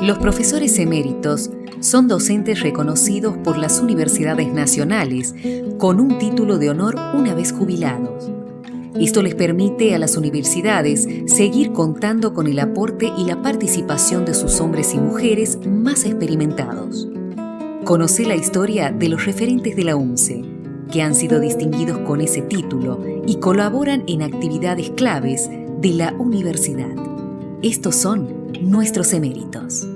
Los profesores eméritos son docentes reconocidos por las universidades nacionales con un título de honor una vez jubilados. Esto les permite a las universidades seguir contando con el aporte y la participación de sus hombres y mujeres más experimentados. Conoce la historia de los referentes de la UNCE, que han sido distinguidos con ese título y colaboran en actividades claves de la universidad. Estos son nuestros eméritos.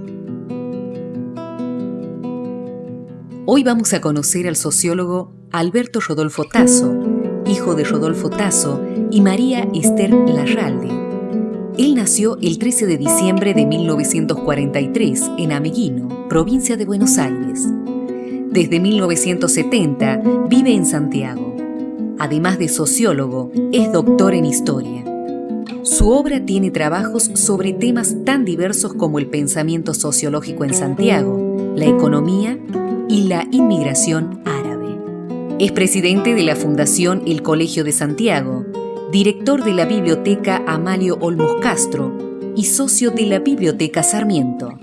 Hoy vamos a conocer al sociólogo Alberto Rodolfo Tasso, hijo de Rodolfo Tasso y María Esther Larralde. Él nació el 13 de diciembre de 1943 en Ameguino, provincia de Buenos Aires. Desde 1970 vive en Santiago. Además de sociólogo, es doctor en historia. Su obra tiene trabajos sobre temas tan diversos como el pensamiento sociológico en Santiago, la economía y la inmigración árabe. Es presidente de la Fundación El Colegio de Santiago, director de la Biblioteca Amalio Olmos Castro y socio de la Biblioteca Sarmiento.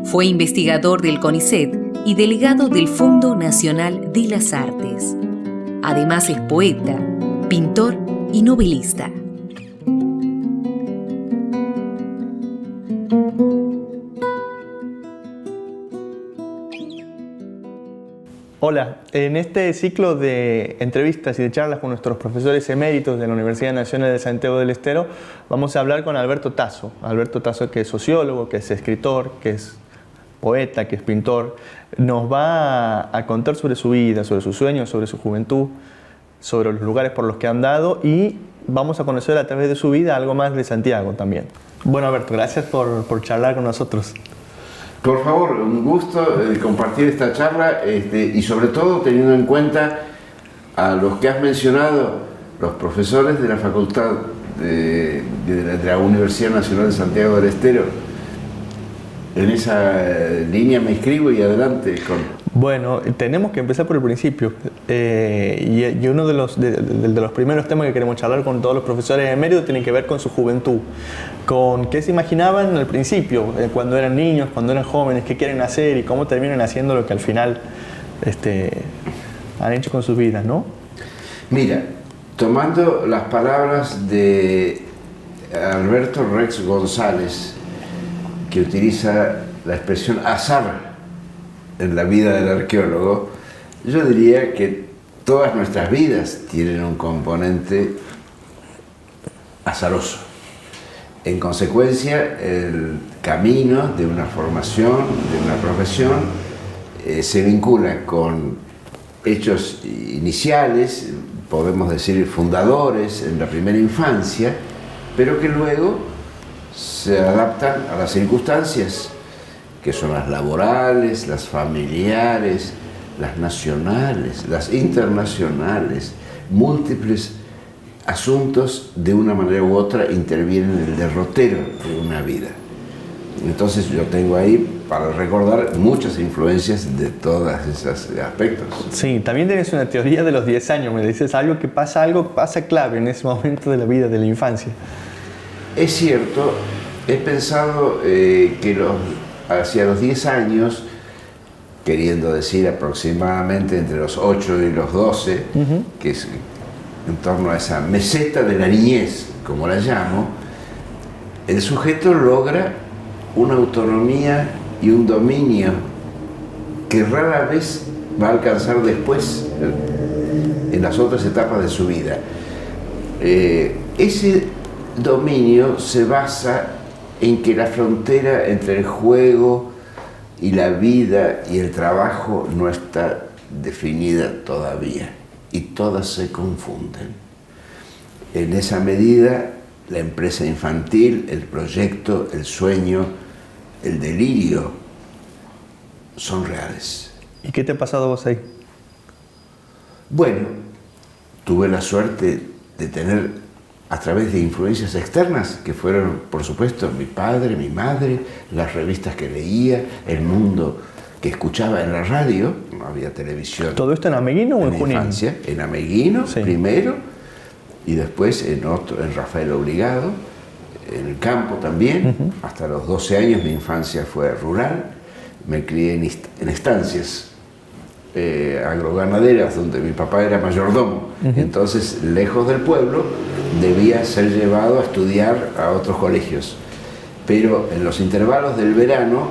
Fue investigador del CONICET y delegado del Fondo Nacional de las Artes. Además es poeta, pintor y novelista. Hola, en este ciclo de entrevistas y de charlas con nuestros profesores eméritos de la Universidad Nacional de Santiago del Estero vamos a hablar con Alberto Tasso. Alberto Tasso, que es sociólogo, que es escritor, que es poeta, que es pintor, nos va a contar sobre su vida, sobre sus sueños, sobre su juventud, sobre los lugares por los que ha andado y vamos a conocer a través de su vida algo más de Santiago también. Bueno, Alberto, gracias por charlar con nosotros. Por favor, un gusto compartir esta charla y sobre todo teniendo en cuenta a los que has mencionado, los profesores de la Facultad de la Universidad Nacional de Santiago del Estero. En esa línea me inscribo y adelante con... Bueno, tenemos que empezar por el principio y uno de los primeros temas que queremos charlar con todos los profesores eméritos tiene que ver con su juventud, con qué se imaginaban al principio, cuando eran niños, cuando eran jóvenes, qué quieren hacer y cómo terminan haciendo lo que al final han hecho con sus vidas, ¿no? Mira, tomando las palabras de Alberto Rex González, que utiliza la expresión azar en la vida del arqueólogo, yo diría que todas nuestras vidas tienen un componente azaroso. En consecuencia, el camino de una formación, de una profesión, se vincula con hechos iniciales, podemos decir fundadores en la primera infancia, pero que luego se adaptan a las circunstancias, que son las laborales, las familiares, las nacionales, las internacionales. Múltiples asuntos de una manera u otra intervienen en el derrotero de una vida. Entonces yo tengo ahí para recordar muchas influencias de todos esos aspectos. Sí, también tienes una teoría de los 10 años, me dices algo pasa clave en ese momento de la vida, de la infancia. Es cierto, he pensado que hacia los 10 años, queriendo decir aproximadamente entre los 8 y los 12, que es en torno a esa meseta de la niñez, como la llamo, el sujeto logra una autonomía y un dominio que rara vez va a alcanzar después, en las otras etapas de su vida. Ese dominio se basa en que la frontera entre el juego y la vida y el trabajo no está definida todavía y todas se confunden. En esa medida, la empresa infantil, el proyecto, el sueño, el delirio son reales. ¿Y qué te ha pasado a vos ahí? Bueno, tuve la suerte de tener, a través de influencias externas, que fueron, por supuesto, mi padre, mi madre, las revistas que leía, el mundo que escuchaba en la radio, no había televisión. ¿Todo esto en Ameguino o en Junín? Infancia, en Ameguino, sí, primero, y después en Rafael Obligado, en el campo también. Hasta los 12 años mi infancia fue rural. Me crié en estancias agroganaderas donde mi papá era mayordomo. Entonces, lejos del pueblo, debía ser llevado a estudiar a otros colegios. Pero en los intervalos del verano,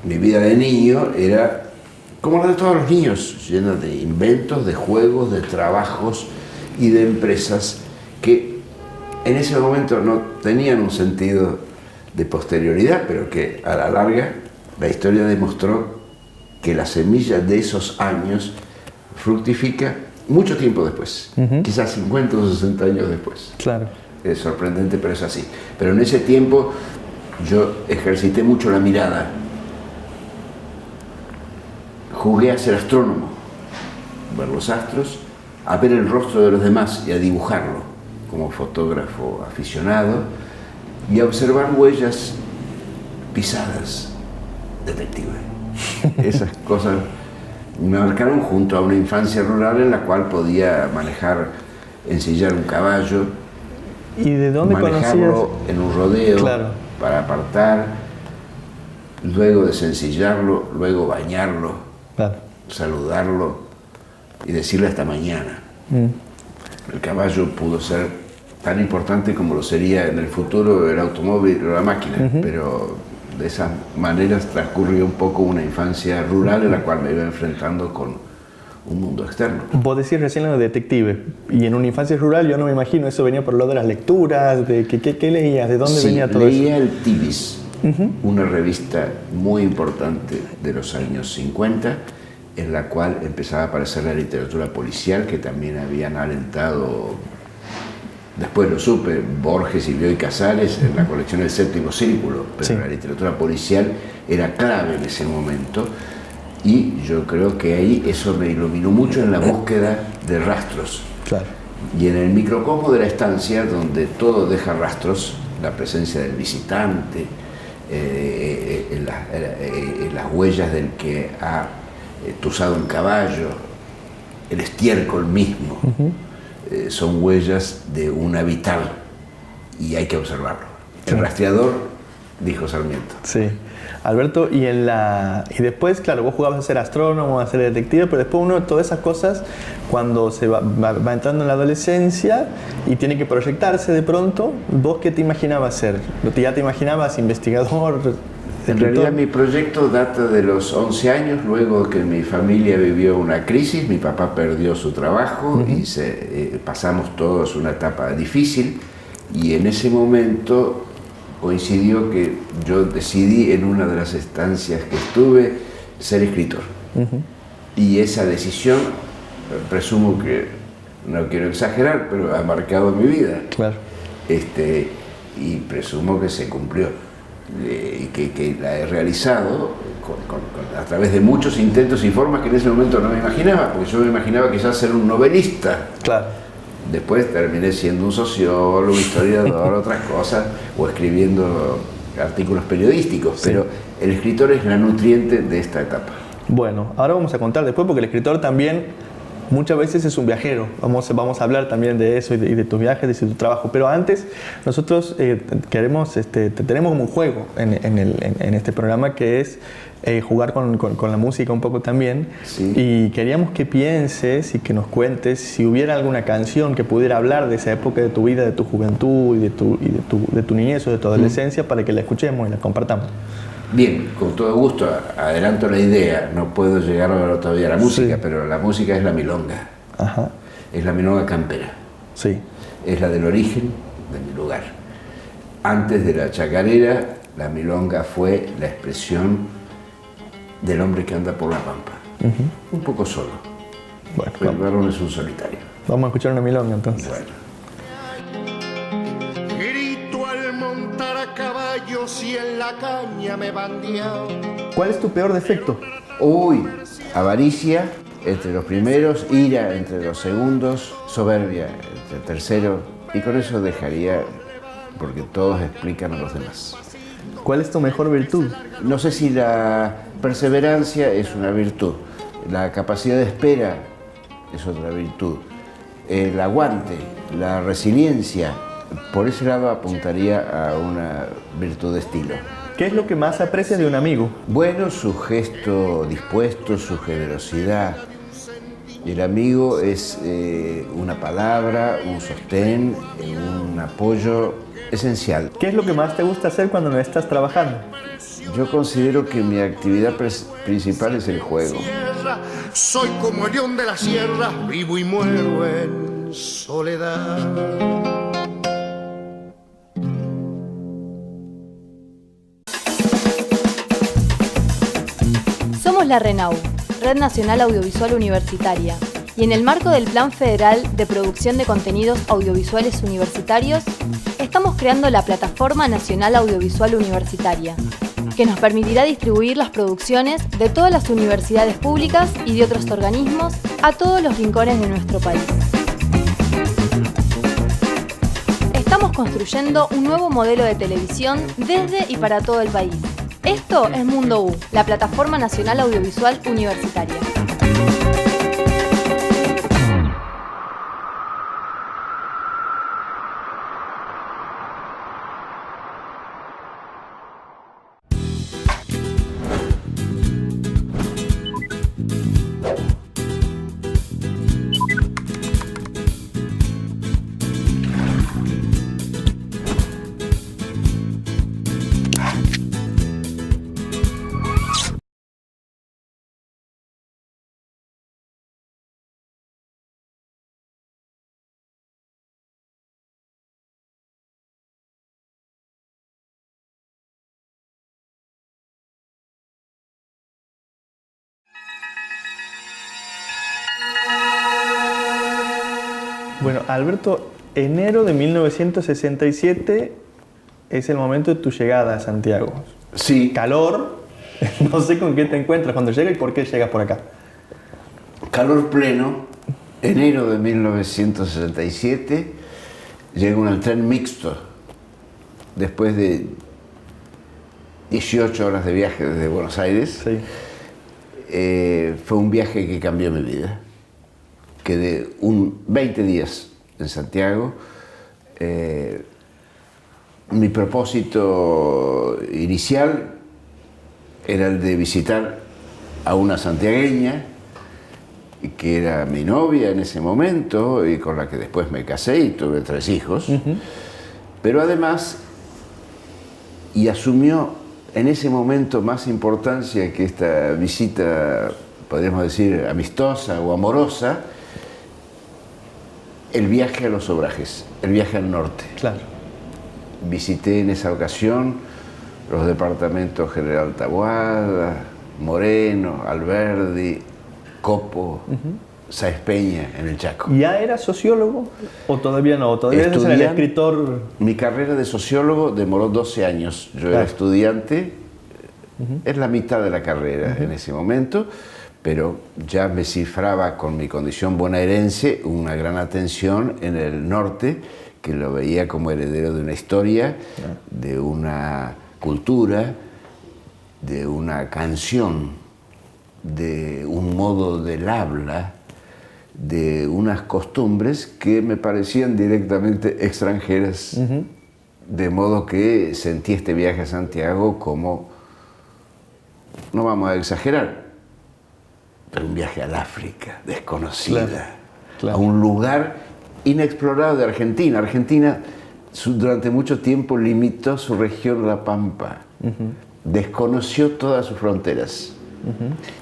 mi vida de niño era como la de todos los niños, llena de inventos, de juegos, de trabajos y de empresas que en ese momento no tenían un sentido de posterioridad, pero que a la larga la historia demostró que la semilla de esos años fructifica mucho tiempo después, quizás 50 o 60 años después. Claro. Es sorprendente, pero es así. Pero en ese tiempo yo ejercité mucho la mirada. Jugué a ser astrónomo, ver los astros, a ver el rostro de los demás y a dibujarlo como fotógrafo aficionado y a observar huellas pisadas, detective. Esas cosas me marcaron junto a una infancia rural en la cual podía ensillar un caballo, ¿Y de dónde manejarlo conocías? en un rodeo, Claro, para apartar, luego desencillarlo, luego bañarlo, claro. saludarlo y decirle hasta mañana. El caballo pudo ser tan importante como lo sería en el futuro el automóvil o la máquina, pero de esas maneras transcurrió un poco una infancia rural en la cual me iba enfrentando con un mundo externo. Vos decís recién lo de detective, y en una infancia rural yo no me imagino, eso venía por lo de las lecturas, de ¿qué leías? ¿De dónde venía todo leía eso? el Tibis, una revista muy importante de los años 50, en la cual empezaba a aparecer la literatura policial, que también habían alentado, después lo supe, Borges y Bioy Casares en la colección El Séptimo Círculo, pero Sí. la literatura policial era clave en ese momento. Y yo creo que ahí eso me iluminó mucho en la búsqueda de rastros. Claro. Y en el microcosmo de la estancia, donde todo deja rastros, la presencia del visitante, en las huellas del que ha tuzado un caballo, el estiércol mismo, son huellas de un habital y hay que observarlo. El rastreador, dijo Sarmiento. Sí. Alberto, y después, claro, vos jugabas a ser astrónomo, a ser detective, pero después uno, todas esas cosas, cuando se va entrando en la adolescencia y tiene que proyectarse de pronto, ¿vos qué te imaginabas ser? ¿Ya te imaginabas investigador? En realidad mi proyecto data de los 11 años, luego que mi familia vivió una crisis, mi papá perdió su trabajo y pasamos todos una etapa difícil, y en ese momento coincidió que yo decidí en una de las estancias que estuve ser escritor. Y esa decisión, presumo que, no quiero exagerar, pero ha marcado mi vida. Claro. Y presumo que se cumplió. Y que la he realizado a través de muchos intentos y formas que en ese momento no me imaginaba, porque yo me imaginaba quizás ser un novelista. Claro. Después terminé siendo un sociólogo, historiador, otras cosas, o escribiendo artículos periodísticos, Sí. pero el escritor es la nutriente de esta etapa. Bueno, ahora vamos a contar después, porque el escritor también muchas veces es un viajero. Vamos a hablar también de eso y de tus viajes y de tu trabajo. Pero antes, nosotros tenemos como un juego en este programa, que es jugar con la música un poco también. Sí. Y queríamos que pienses y que nos cuentes si hubiera alguna canción que pudiera hablar de esa época de tu vida, de tu juventud y de tu niñez o de tu adolescencia, para que la escuchemos y la compartamos. Bien, con todo gusto, adelanto la idea, no puedo llegar a ver todavía la música, Sí. pero la música es la milonga, Ajá. es la milonga campera, Sí. es la del origen de mi lugar. Antes de la chacarera, la milonga fue la expresión del hombre que anda por la pampa, un poco solo. Bueno, El varón es un solitario. vamos a escuchar una milonga entonces. Bueno. Grito al montar a caballo si en la caña me bandeado. ¿Cuál es tu peor defecto? Uy, avaricia entre los primeros, ira entre los segundos, soberbia entre el tercero, y con eso dejaría, porque todos explican a los demás. ¿Cuál es tu mejor virtud? No sé si la perseverancia es una virtud, la capacidad de espera es otra virtud, el aguante, la resiliencia. Por ese lado apuntaría a una virtud de estilo. ¿Qué es lo que más aprecias de un amigo? Bueno, su gesto dispuesto, su generosidad. El amigo es una palabra, un sostén, un apoyo esencial. ¿Qué es lo que más te gusta hacer cuando no estás trabajando? Yo considero que mi actividad principal es el juego. Soy como el león de la sierra, vivo y muero en soledad. Somos la RENAU, Red Nacional Audiovisual Universitaria, y en el marco del Plan Federal de Producción de Contenidos Audiovisuales Universitarios, estamos creando la Plataforma Nacional Audiovisual Universitaria, que nos permitirá distribuir las producciones de todas las universidades públicas y de otros organismos a todos los rincones de nuestro país. Estamos construyendo un nuevo modelo de televisión desde y para todo el país. Esto es Mundo U, la Plataforma Nacional Audiovisual Universitaria. Bueno, Alberto, enero de 1967 es el momento de tu llegada a Santiago. Sí. Calor, no sé con qué te encuentras cuando llegas y por qué llegas por acá. Calor pleno, enero de 1967, llego en el tren mixto, después de 18 horas de viaje desde Buenos Aires. Sí. Fue un viaje que cambió mi vida. Quedé 20 días en Santiago. Mi propósito inicial era el de visitar a una santiagueña que era mi novia en ese momento y con la que después me casé y tuve 3 hijos. Pero además, y asumió en ese momento más importancia que esta visita, podríamos decir, amistosa o amorosa, el viaje a los Obrajes, el viaje al norte. Claro. Visité en esa ocasión los departamentos General Taboada, Moreno, Alberdi, Copo, Sáenz Peña, en el Chaco. ¿Ya eras sociólogo o todavía no? ¿Todavía eres el escritor? Mi carrera de sociólogo demoró 12 años. Yo era estudiante, es la mitad de la carrera en ese momento, pero ya me cifraba con mi condición bonaerense una gran atención en el norte, que lo veía como heredero de una historia, de una cultura, de una canción, de un modo del habla, de unas costumbres que me parecían directamente extranjeras, de modo que sentí este viaje a Santiago como, no vamos a exagerar, pero un viaje al África, desconocida, a un lugar inexplorado de Argentina. Argentina durante mucho tiempo limitó su región, La Pampa, desconoció todas sus fronteras.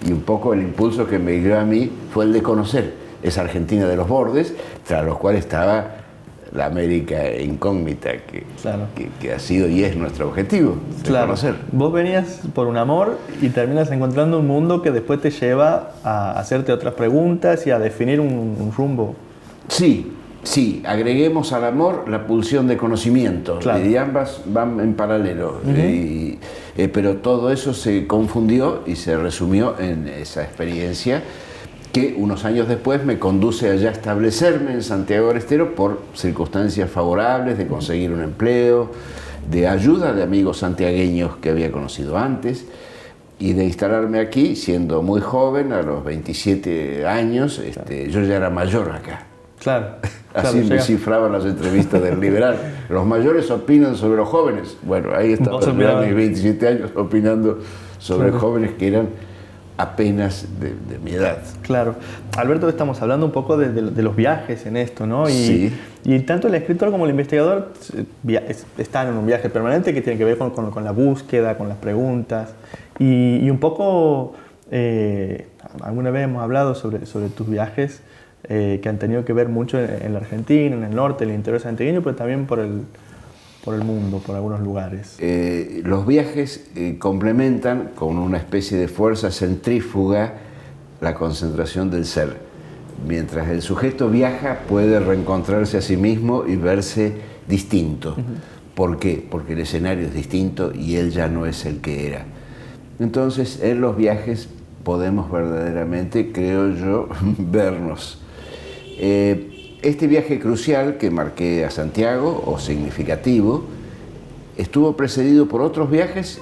Y un poco el impulso que me dio a mí fue el de conocer esa Argentina de los bordes, tras los cuales estaba la América incógnita, que ha sido y es nuestro objetivo, de conocer. Vos venías por un amor y terminas encontrando un mundo que después te lleva a hacerte otras preguntas y a definir un rumbo. Sí, sí, agreguemos al amor la pulsión de conocimiento, y ambas van en paralelo, pero todo eso se confundió y se resumió en esa experiencia que unos años después me conduce a ya establecerme en Santiago del Estero por circunstancias favorables de conseguir un empleo, de ayuda de amigos santiagueños que había conocido antes y de instalarme aquí siendo muy joven, a los 27 años, yo ya era mayor acá. Claro. Así me cifraban las entrevistas del Liberal. Los mayores opinan sobre los jóvenes. Bueno, ahí estaba yo a mis 27 años opinando sobre jóvenes que eran apenas de mi edad. Claro. Alberto, estamos hablando un poco de los viajes en esto, ¿no? Sí. Y tanto el escritor como el investigador están en un viaje permanente que tiene que ver con la búsqueda, con las preguntas. Y un poco, alguna vez hemos hablado sobre tus viajes que han tenido que ver mucho en la Argentina, en el norte, en el interior santiagueño, pero también por el mundo, por algunos lugares. Los viajes complementan con una especie de fuerza centrífuga la concentración del ser. Mientras el sujeto viaja, puede reencontrarse a sí mismo y verse distinto. ¿Por qué? Porque el escenario es distinto y él ya no es el que era. Entonces, en los viajes podemos verdaderamente, creo yo, vernos. Este viaje crucial que marqué a Santiago, o significativo, estuvo precedido por otros viajes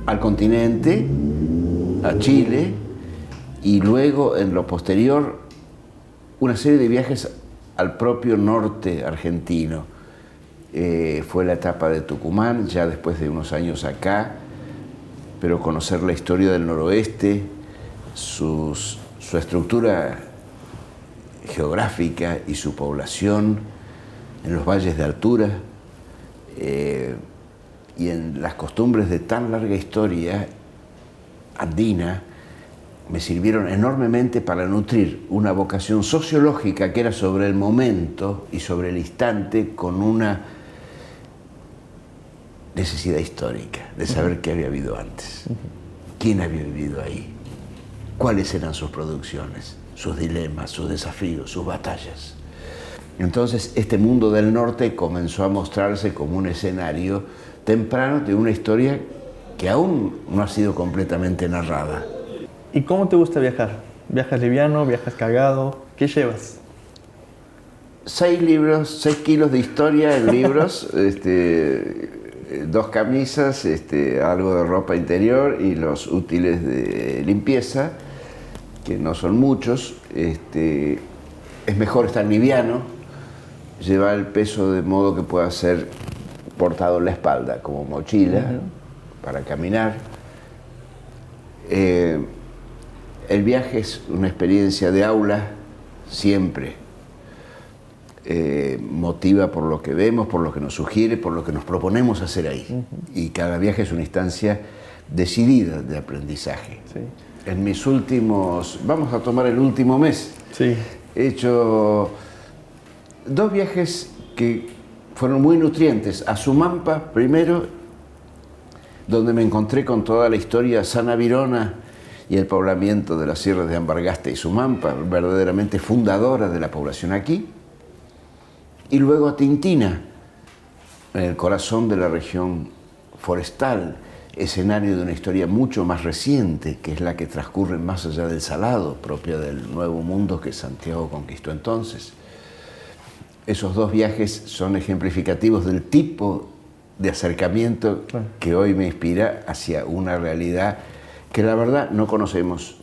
al continente, a Chile, y luego, en lo posterior, una serie de viajes al propio norte argentino. Fue la etapa de Tucumán, ya después de unos años acá, pero conocer la historia del noroeste, su estructura geográfica y su población en los valles de altura y en las costumbres de tan larga historia andina, me sirvieron enormemente para nutrir una vocación sociológica que era sobre el momento y sobre el instante, con una necesidad histórica de saber qué había habido antes, quién había vivido ahí, cuáles eran sus producciones, sus dilemas, sus desafíos, sus batallas. Entonces, este mundo del norte comenzó a mostrarse como un escenario temprano de una historia que aún no ha sido completamente narrada. ¿Y cómo te gusta viajar? ¿Viajas liviano? ¿Viajas cargado? ¿Qué llevas? 6 libros, 6 kilos de historia en libros, 2 camisas, algo de ropa interior y los útiles de limpieza, que no son muchos. Es mejor estar liviano, llevar el peso de modo que pueda ser portado en la espalda como mochila para caminar. El viaje es una experiencia de aula siempre. Motiva por lo que vemos, por lo que nos sugiere, por lo que nos proponemos hacer ahí. Y cada viaje es una instancia decidida de aprendizaje. Sí. En mis últimos, vamos a tomar el último mes, Sí. he hecho 2 viajes que fueron muy nutrientes. A Sumampa, primero, donde me encontré con toda la historia Sana-Virona y el poblamiento de las sierras de Ambargasta y Sumampa, verdaderamente fundadora de la población aquí. Y luego a Tintina, en el corazón de la región forestal, escenario de una historia mucho más reciente, que es la que transcurre más allá del Salado, propia del Nuevo Mundo que Santiago conquistó entonces. Esos 2 viajes son ejemplificativos del tipo de acercamiento que hoy me inspira hacia una realidad que la verdad no conocemos.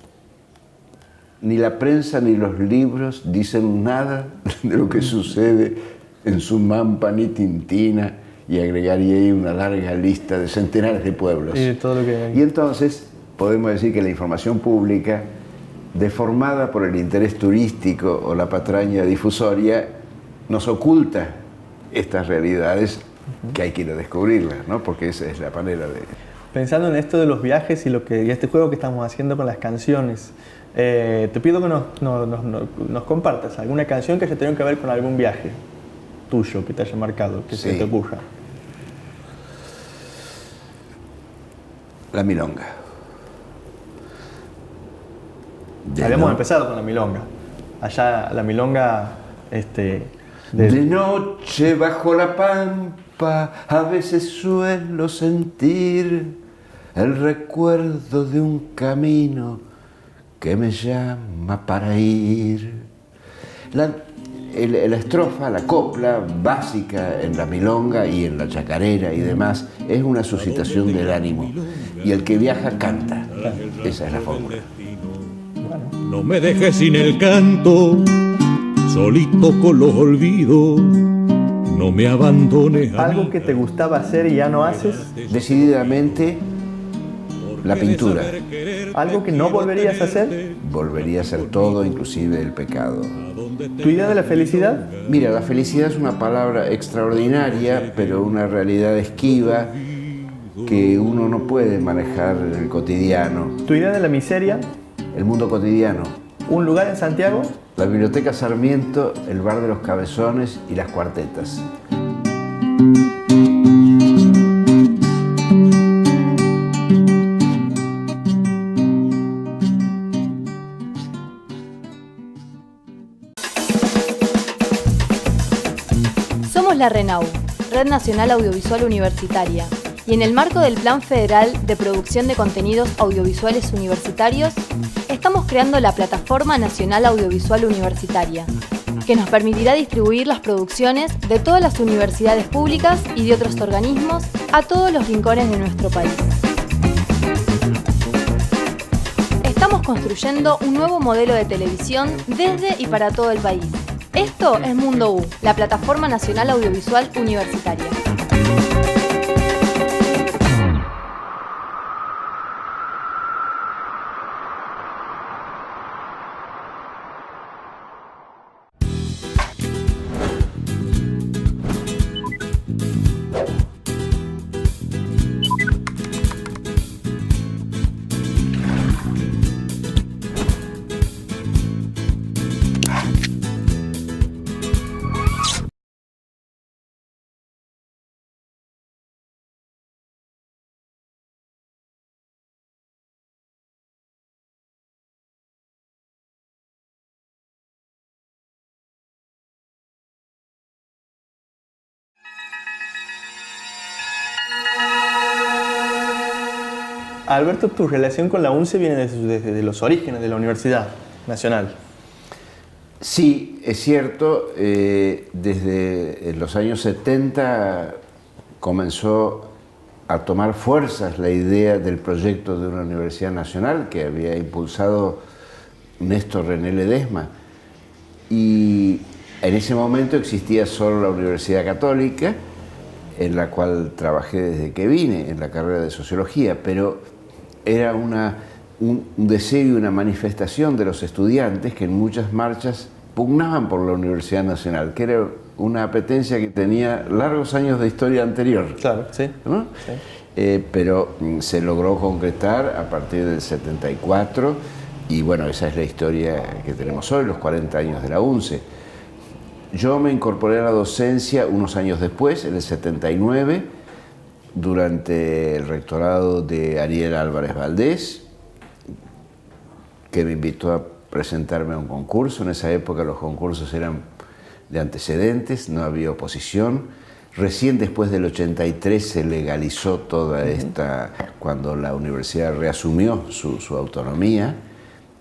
Ni la prensa ni los libros dicen nada de lo que sucede en Sumampa ni Tintina, y agregaría ahí una larga lista de centenares de pueblos. Y de todo lo que hay. Y entonces podemos decir que la información pública, deformada por el interés turístico o la patraña difusoria, nos oculta estas realidades que hay que ir a descubrirlas, ¿no? Porque esa es la manera de... Pensando en esto de los viajes y este juego que estamos haciendo con las canciones, te pido que nos compartas alguna canción que haya tenido que ver con algún viaje tuyo, que te haya marcado, que se te ocurra. La milonga. Habíamos empezado con la milonga. Allá la milonga... De noche bajo la pampa a veces suelo sentir el recuerdo de un camino que me llama para ir. La estrofa, la copla básica en la milonga y en la chacarera y demás es una suscitación del ánimo, y el que viaja canta. Esa es la fórmula. No me dejes sin el canto, solito con los olvidos, no me abandones. ¿Algo que te gustaba hacer y ya no haces? Decididamente, la pintura. ¿Algo que no volverías a hacer? Volvería a hacer todo, inclusive el pecado. ¿Tu idea de la felicidad? Mira, la felicidad es una palabra extraordinaria, pero una realidad esquiva que uno no puede manejar en el cotidiano. ¿Tu idea de la miseria? El mundo cotidiano. ¿Un lugar en Santiago? La Biblioteca Sarmiento, el Bar de los Cabezones y las Cuartetas. Somos la RENAU, Red Nacional Audiovisual Universitaria, y en el marco del Plan Federal de Producción de Contenidos Audiovisuales Universitarios, estamos creando la Plataforma Nacional Audiovisual Universitaria, que nos permitirá distribuir las producciones de todas las universidades públicas y de otros organismos a todos los rincones de nuestro país. Estamos construyendo un nuevo modelo de televisión desde y para todo el país. Esto es Mundo U, la Plataforma Nacional Audiovisual Universitaria. Alberto, tu relación con la UNCE viene desde los orígenes de la Universidad Nacional. Sí, es cierto, desde los años 70 comenzó a tomar fuerzas la idea del proyecto de una universidad nacional que había impulsado Néstor René Ledesma. Y en ese momento existía solo la Universidad Católica, en la cual trabajé desde que vine en la carrera de Sociología, pero era un deseo y una manifestación de los estudiantes que en muchas marchas pugnaban por la Universidad Nacional, que era una apetencia que tenía largos años de historia anterior. Claro, sí. ¿No? Sí. Pero se logró concretar a partir del 74 y bueno, esa es la historia que tenemos hoy, los 40 años de la UNCE. Yo me incorporé a la docencia unos años después, en el 79, durante el rectorado de Ariel Álvarez Valdés, que me invitó a presentarme a un concurso. En esa época los concursos eran de antecedentes, no había oposición. Recién después del 83 se legalizó toda esta, cuando la universidad reasumió su autonomía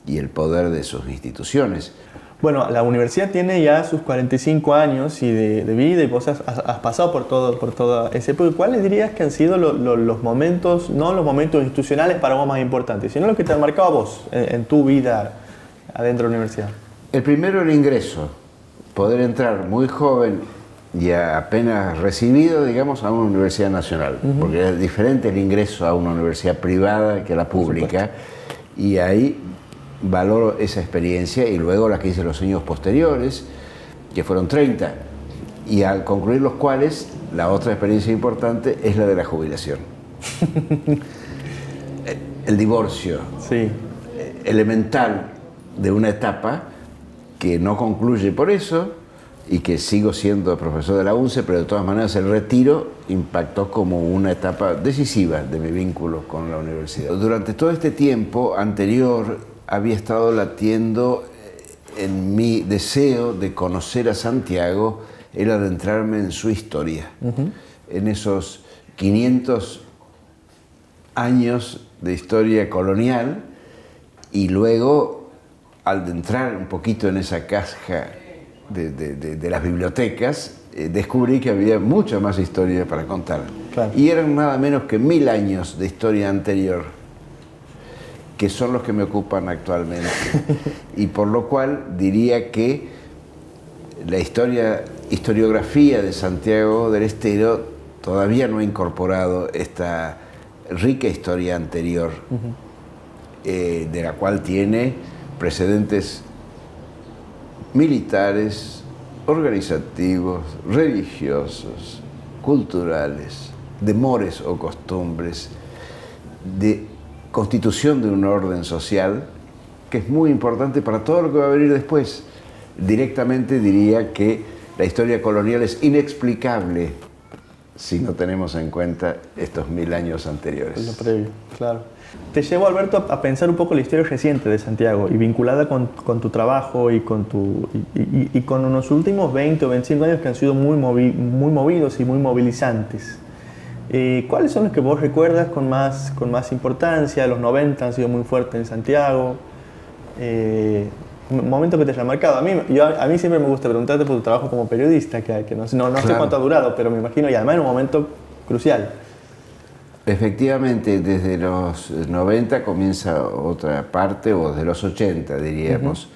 y el poder de sus instituciones. Bueno, la universidad tiene ya sus 45 años y de vida y vos has pasado por toda esa época. ¿Cuáles dirías que han sido los momentos, no los momentos institucionales para vos más importantes, sino los que te han marcado a vos en tu vida adentro de la universidad? El primero, el ingreso. Poder entrar muy joven y apenas recibido, digamos, a una universidad nacional. Porque es diferente el ingreso a una universidad privada que a la pública. Y ahí valoro esa experiencia y luego las que hice los años posteriores, que fueron 30, y al concluir los cuales, la otra experiencia importante es la de la jubilación. El divorcio, sí, elemental de una etapa que no concluye por eso y que sigo siendo profesor de la UNCE, pero de todas maneras el retiro impactó como una etapa decisiva de mi vínculo con la universidad. Durante todo este tiempo anterior había estado latiendo en mi deseo de conocer a Santiago, el adentrarme en su historia. En esos 500 años de historia colonial y luego, al entrar un poquito en esa caja de las bibliotecas, descubrí que había mucha más historia para contar. Claro. Y eran nada menos que 1000 años de historia anterior, que son los que me ocupan actualmente. Y por lo cual diría que la historiografía de Santiago del Estero todavía no ha incorporado esta rica historia anterior, de la cual tiene precedentes militares, organizativos, religiosos, culturales, de mores o costumbres, de constitución de un orden social, que es muy importante para todo lo que va a venir después. Directamente diría que la historia colonial es inexplicable si no tenemos en cuenta estos 1000 años anteriores. Lo previo, claro. Te llevo, Alberto, a pensar un poco la historia reciente de Santiago y vinculada con tu trabajo y con unos últimos 20 o 25 años que han sido muy movidos y muy movilizantes. ¿Cuáles son los que vos recuerdas con más importancia? Los 90 han sido muy fuertes en Santiago. Momentos que te hayan marcado. A mí siempre me gusta preguntarte por tu trabajo como periodista, que no sé cuánto ha durado, pero me imagino, y además en un momento crucial. Efectivamente, desde los 90 comienza otra parte, o desde los 80 diríamos,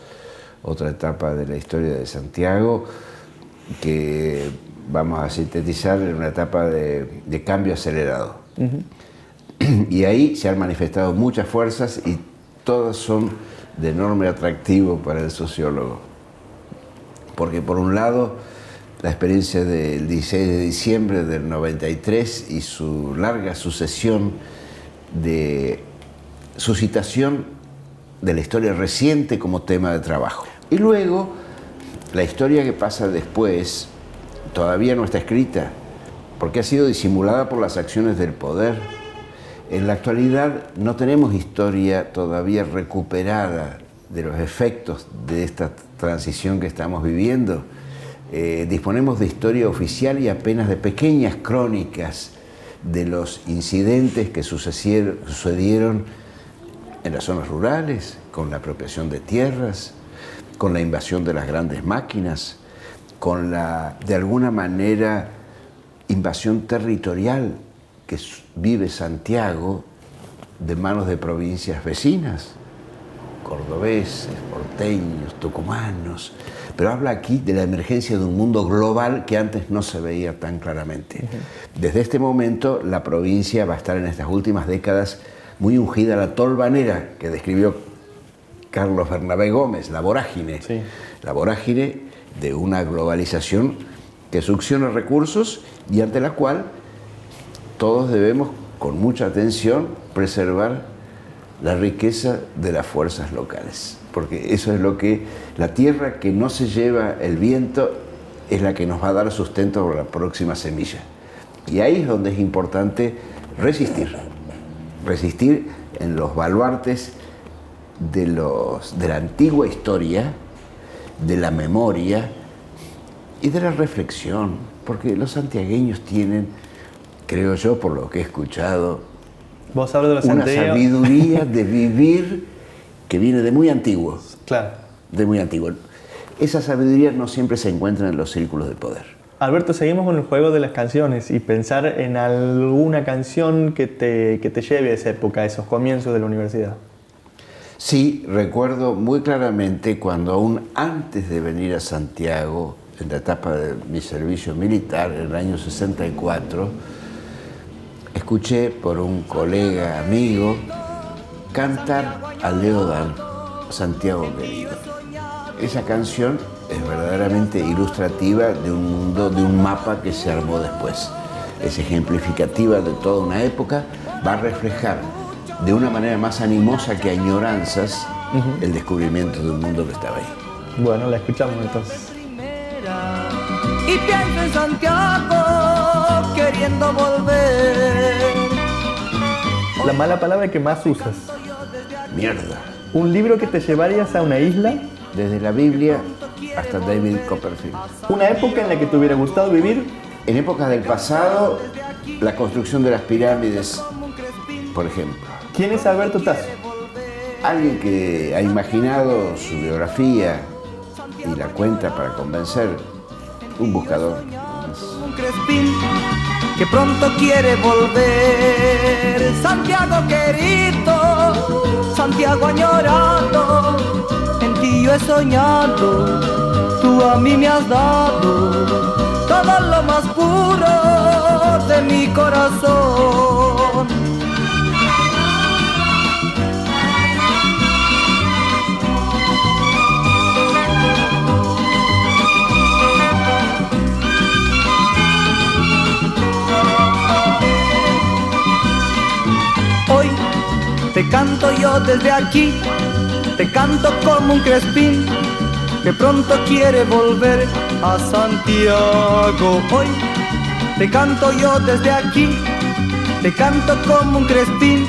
otra etapa de la historia de Santiago, que vamos a sintetizar en una etapa de cambio acelerado. Y ahí se han manifestado muchas fuerzas y todas son de enorme atractivo para el sociólogo. Porque por un lado, la experiencia del 16 de diciembre del 93 y su larga sucesión de suscitación de la historia reciente como tema de trabajo. Y luego, la historia que pasa después todavía no está escrita, porque ha sido disimulada por las acciones del poder. En la actualidad no tenemos historia todavía recuperada de los efectos de esta transición que estamos viviendo. Disponemos de historia oficial y apenas de pequeñas crónicas de los incidentes que sucedieron en las zonas rurales, con la apropiación de tierras, con la invasión de las grandes máquinas, con la, de alguna manera, invasión territorial que vive Santiago de manos de provincias vecinas, cordobeses, porteños, tucumanos, pero habla aquí de la emergencia de un mundo global que antes no se veía tan claramente. Desde este momento la provincia va a estar en estas últimas décadas muy ungida a la tolvanera que describió Carlos Bernabé Gómez, la vorágine. Sí. La vorágine de una globalización que succiona recursos y ante la cual todos debemos, con mucha atención, preservar la riqueza de las fuerzas locales. Porque eso es lo que, la tierra que no se lleva el viento es la que nos va a dar sustento para la próxima semilla. Y ahí es donde es importante resistir. Resistir en los baluartes de la antigua historia, de la memoria y de la reflexión. Porque los santiagueños tienen, creo yo, por lo que he escuchado, ¿vos hablas de los una sabiduría de vivir que viene de muy antiguo. Claro. De muy antiguo. Esa sabiduría no siempre se encuentra en los círculos de poder. Alberto, seguimos con el juego de las canciones y pensar en alguna canción que te lleve a esa época, a esos comienzos de la universidad. Sí, recuerdo muy claramente cuando aún antes de venir a Santiago, en la etapa de mi servicio militar, en el año 64, escuché por un colega amigo cantar a Leodán, Santiago querido. Esa canción es verdaderamente ilustrativa de un mundo, de un mapa que se armó después. Es ejemplificativa de toda una época, va a reflejar de una manera más animosa que añoranzas el descubrimiento de un mundo que estaba ahí. Bueno, la escuchamos entonces. Y pienso en Santiago queriendo volver. La mala palabra que más usas. Mierda. ¿Un libro que te llevarías a una isla? Desde la Biblia hasta David Copperfield. ¿Una época en la que te hubiera gustado vivir? En épocas del pasado, la construcción de las pirámides, por ejemplo. ¿Quién es Alberto Tasso? Alguien que ha imaginado su biografía y la cuenta para convencer. Un buscador. Un crespín que pronto quiere volver. Santiago querido, Santiago añorado, en ti yo he soñado. Tú a mí me has dado todo lo más puro de mi corazón. Hoy te canto yo desde aquí, te canto como un crespín que pronto quiere volver a Santiago. Hoy te canto yo desde aquí, te canto como un crespín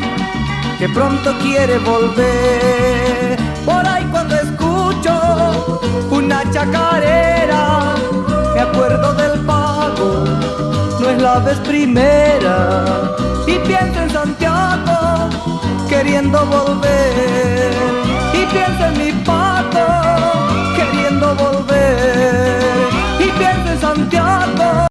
que pronto quiere volver. Por ahí cuando escucho una chacarera, me acuerdo del pago, no es la vez primera, y pienso en Santiago queriendo volver, y pienso en mi padre